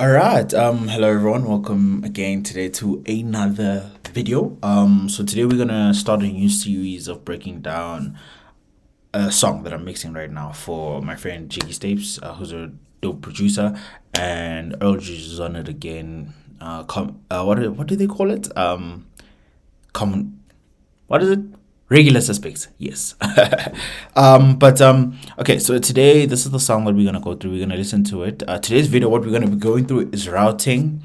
All right. Hello everyone. Welcome again today to another video. So today we're gonna start a new series of breaking down a song that I'm mixing right now for my friend Jiggy Stapes, who's a dope producer, and Earl Juice is on it again. What do they call it? Common what is it? Regular suspects. Yes. Okay. So today, this is the song that we're gonna go through. We're gonna listen to it. Today's video, what we're gonna be going through is routing,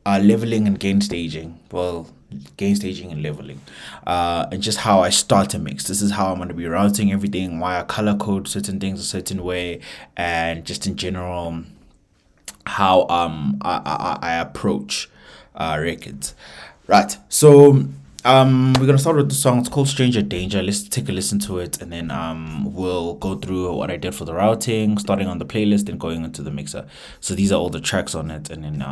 leveling, and gain staging. Well, gain staging and leveling, and just how I start a mix. This is how I'm gonna be routing everything. Why I color code certain things a certain way, and just in general, how I approach records. Right. So we're gonna start with the song. It's called Stranger Danger. Let's take a listen to it, and then we'll go through what I did for the routing, starting on the playlist and going into the mixer. So these are all the tracks on it, and then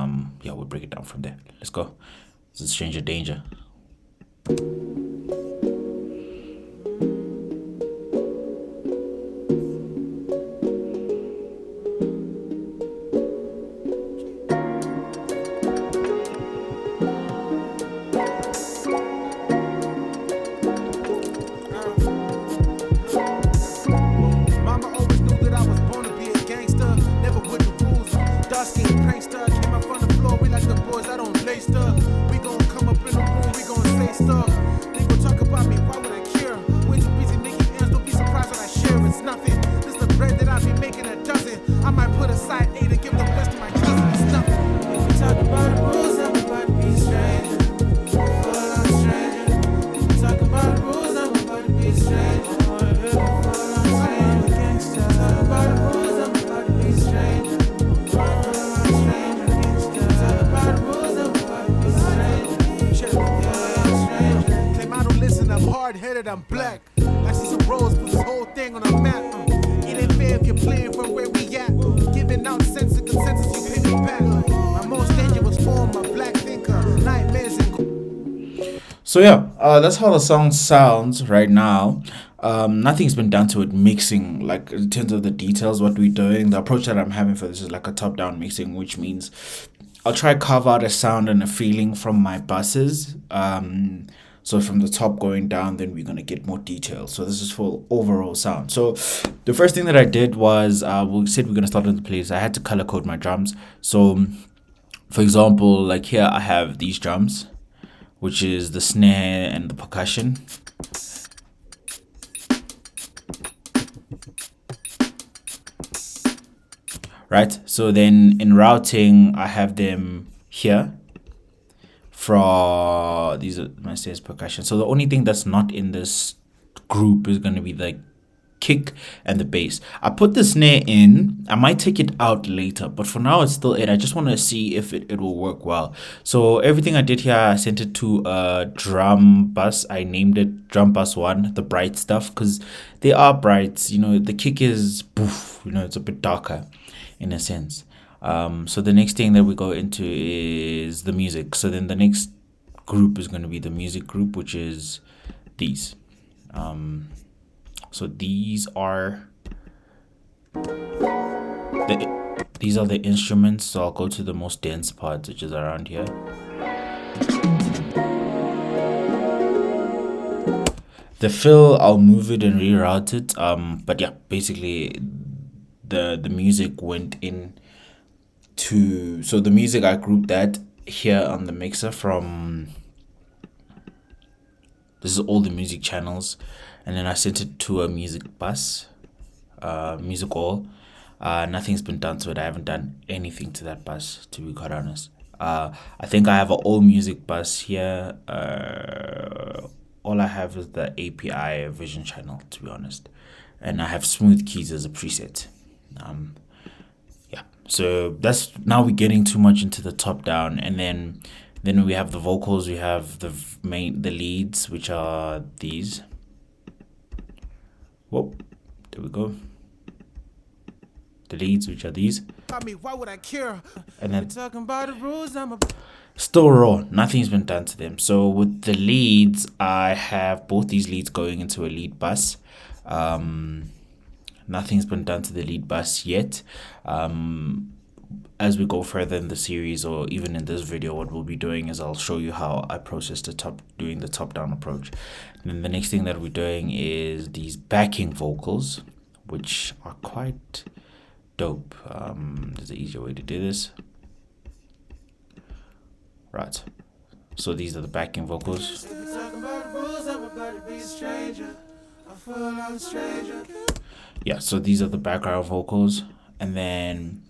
yeah, we'll break it down from there. Let's go. This is Stranger Danger. Mama always knew that I was born to be a gangster. Never with the rules. Dark skin prankster. Came up from the floor. We like the boys. I don't play stuff. We gon' come up in the room. We gon' say stuff. They gon' talk about me. Why would I care? Way too busy making ends. Don't be surprised when I share. It's nothing. This the bread that I be making a dozen. I might put aside 8 to give the best to my cousin. It's nothing. If we talk about the rules, I'm about to be a stranger. Fall out stranger. If we talk about the rules, I'm about to be a stranger. Hard-headed, I'm black. Like some rose, put this whole thing on a map. It ain't fair if you're playing from where we at. Giving out sense and consensus, you pick it back. My most dangerous form, a black thinker. Nightmares and... So yeah, that's how the song sounds right now. Nothing's been done to it mixing, like in terms of the details, what we're doing. The approach that I'm having for this is like a top-down mixing, which means I'll try to carve out a sound and a feeling from my buses. So from the top going down, then we're gonna get more details. So this is for overall sound. So the first thing that I did was we said we're gonna start with the place. I had to color code my drums. So for example, like here I have these drums, which is the snare and the percussion. Right. So then in routing, I have them here. For these are my snares percussion. So the only thing that's not in this group is going to be the kick and the bass. I put the snare in. I might take it out later, but for now it's still in. I just want to see if it will work well. So everything I did here, I sent it to a drum bus. I named it drum bus 1, the bright stuff, because they are brights. You know, the kick is poof, you know, it's a bit darker in a sense. So the next thing that we go into is the music. So then the next group is going to be the music group, which is these. So these are the instruments. So I'll go to the most dense part, which is around here. The fill, I'll move it and reroute it. But yeah, basically the music went in. So the music, I grouped that here on the mixer from, this is all the music channels, and then I sent it to a music bus, music all. Nothing's been done to it. I haven't done anything to that bus, to be quite honest. I think I have an all music bus here. All I have is the API vision channel, to be honest, and I have smooth keys as a preset. So that's, now we're getting too much into the top down, and then we have the vocals. We have the leads, which are these. Whoa, there we go. The leads, which are these. Why would I care? And then Talking about the rules, still raw. Nothing's been done to them. So with the leads, I have both these leads going into a lead bus. Nothing's been done to the lead bus yet. as we go further in the series, or even in this video, what we'll be doing is I'll show you how I process doing the top down approach. And then the next thing that we're doing is these backing vocals, which are quite dope. There's an easier way to do this. Right. So these are the backing vocals. Yeah, so these are the background vocals. And then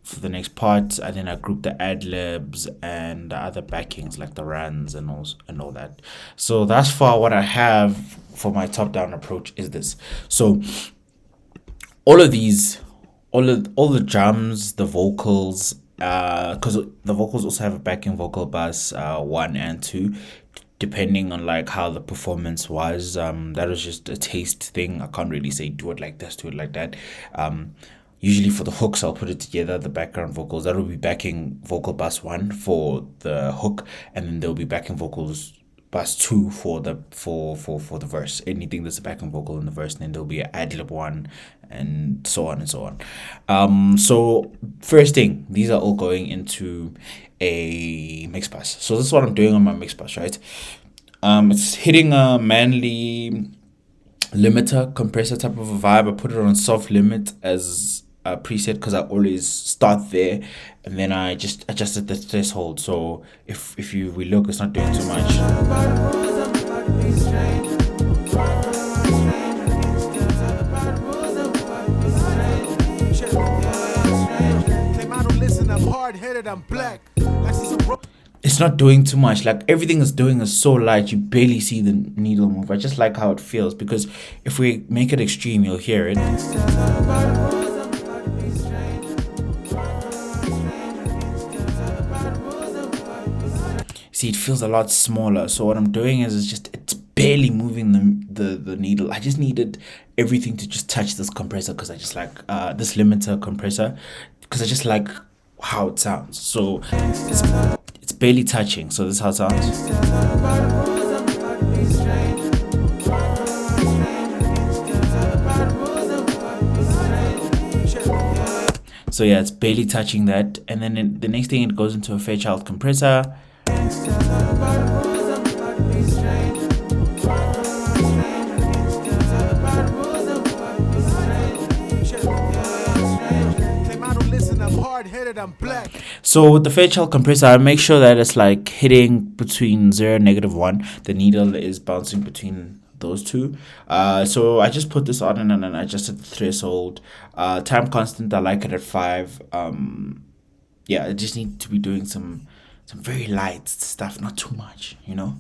for the next part, I group the ad-libs and the other backings like the runs and all that. So thus far what I have for my top-down approach is this. So all of these, all the drums, the vocals, because the vocals also have a backing vocal bus 1 and 2, depending on like how the performance was. That was just a taste thing. I can't really say do it like this, do it like that. Usually for the hooks, I'll put it together, the background vocals. That will be backing vocal bus 1 for the hook, and then there'll be backing vocals bus 2 for the verse. Anything that's a backing vocal in the verse, and then there'll be an ad-lib 1, and so on and so on. So first thing, these are all going into a mix bus. So this is what I'm doing on my mix bus, right? It's hitting a manly limiter compressor type of a vibe. I put it on soft limit as a preset because I always start there, and then I just adjusted the threshold. So if we look, it's not doing too much. I'm black. It's not doing too much. Like everything is doing is so light, you barely see the needle move. I just like how it feels, because if we make it extreme, you'll hear it. See, it feels a lot smaller. So what I'm doing is it's barely moving the needle. I just needed everything to just touch this compressor, because I just like this limiter compressor, because I just like how it sounds. So it's barely touching. So this is how it sounds. So yeah, it's barely touching that. And then the next thing, it goes into a Fairchild compressor. I'm black. So with the Fairchild compressor, I make sure that it's like hitting between 0 and -1. The needle is bouncing between those two. So I just put this on and then I adjusted the threshold. Time constant, I like it at 5. Yeah, I just need to be doing some very light stuff, not too much, you know.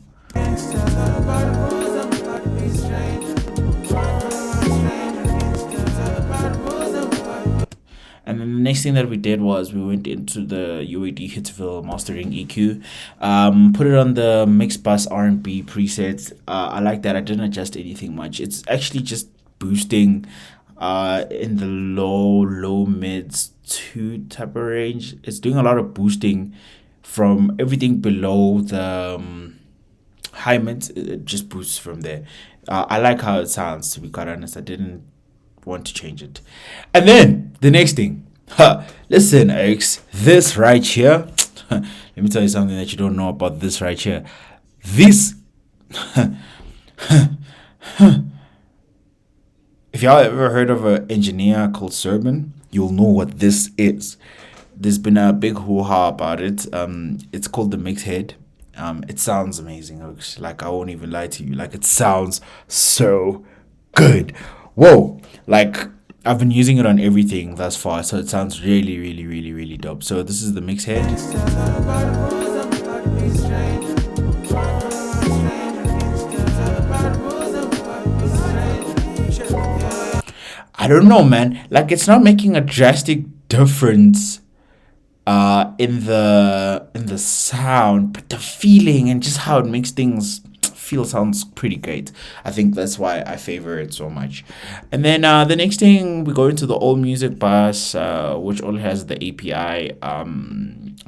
And then the next thing that we did was we went into the UAD Hitsville mastering EQ, put it on the mix bus R&B preset. I like that. I didn't adjust anything much. It's actually just boosting in the low mids 2 type of range. It's doing a lot of boosting from everything below the high mids. It just boosts from there. I like how it sounds, to be quite honest. I didn't want to change it. And then the next thing, listen, X, this right here. Let me tell you something that you don't know about this right here. This if y'all ever heard of an engineer called Serban, you'll know what this is. There's been a big hoo-ha about it. It's called the mix head. It sounds amazing, Oaks. Like, I won't even lie to you. Like, it sounds so good. Whoa, like I've been using it on everything thus far, so it sounds really, really, really, really dope. So this is the mix head. I don't know, man. Like, it's not making a drastic difference in the sound, but the feeling and just how it makes things feel sounds pretty great. I think that's why I favor it so much. And then the next thing, we go into the all music bus, which only has the API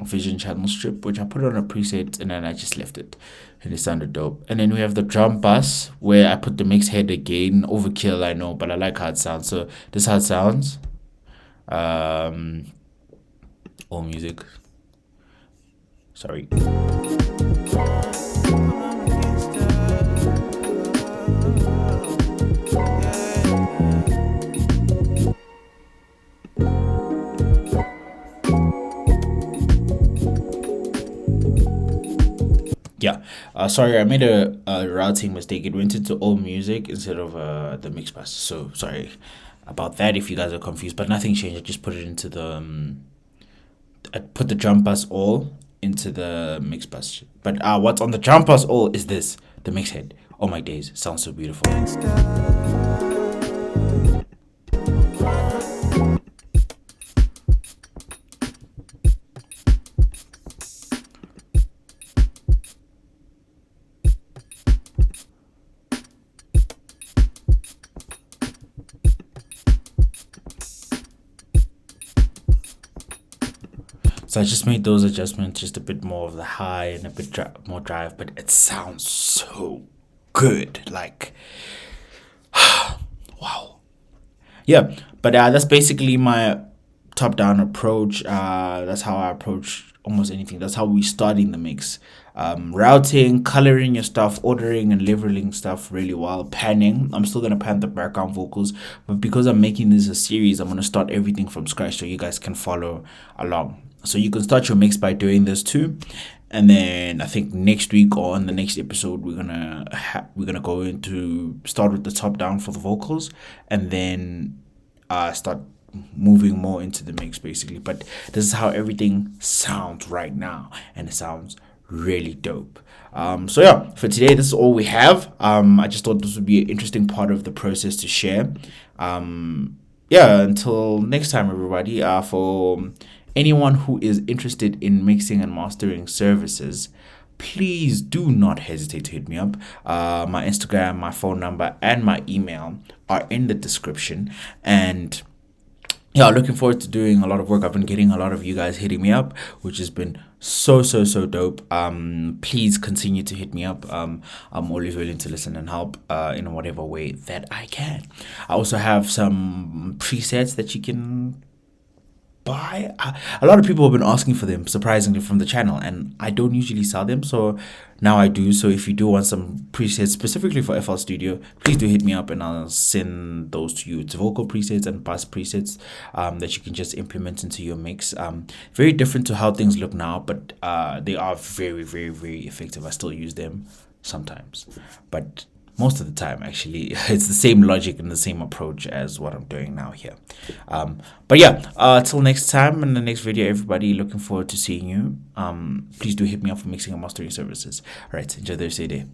vision channel strip, which I put on a preset and then I just left it and it sounded dope. And then we have the drum bus where I put the mix head again. Overkill, I know, but I like how it sounds. So this is how it sounds. all music. Sorry. Yeah, sorry, I made a routing mistake. It went into all music instead of the mix bus. So sorry about that if you guys are confused. But nothing changed. I just put it into the I put the drum bus all into the mix bus. But what's on the drum bus all is this, the mix head. Oh my days, sounds so beautiful. So I just made those adjustments, just a bit more of the high and a bit more drive, but it sounds so good. Like, wow. Yeah, but that's basically my top-down approach. That's how I approach almost anything. That's how we start in the mix. Routing, coloring your stuff, ordering and leveling stuff really well. Panning. I'm still gonna pan the background vocals, but because I'm making this a series, I'm gonna start everything from scratch so you guys can follow along. So you can start your mix by doing this too. And then I think next week or on the next episode we're gonna go into start with the top down for the vocals, and then start moving more into the mix basically. But this is how everything sounds right now, and it sounds really dope. So yeah, for today this is all we have. I just thought this would be an interesting part of the process to share. Yeah, until next time everybody. For anyone who is interested in mixing and mastering services, please do not hesitate to hit me up. My Instagram, my phone number, and my email are in the description. And yeah, looking forward to doing a lot of work. I've been getting a lot of you guys hitting me up, which has been so dope. Please continue to hit me up. I'm always willing to listen and help in whatever way that I can. I also have some presets that you can buy. A lot of people have been asking for them, surprisingly, from the channel, and I don't usually sell them, so now I do. So if you do want some presets specifically for FL Studio, please do hit me up and I'll send those to you. It's vocal presets and bass presets that you can just implement into your mix. Very different to how things look now, but they are very effective. I still use them sometimes, but most of the time actually it's the same logic and the same approach as what I'm doing now here. But yeah, till next time in the next video everybody, looking forward to seeing you. Please do hit me up for mixing and mastering services. All right, enjoy the rest of your day.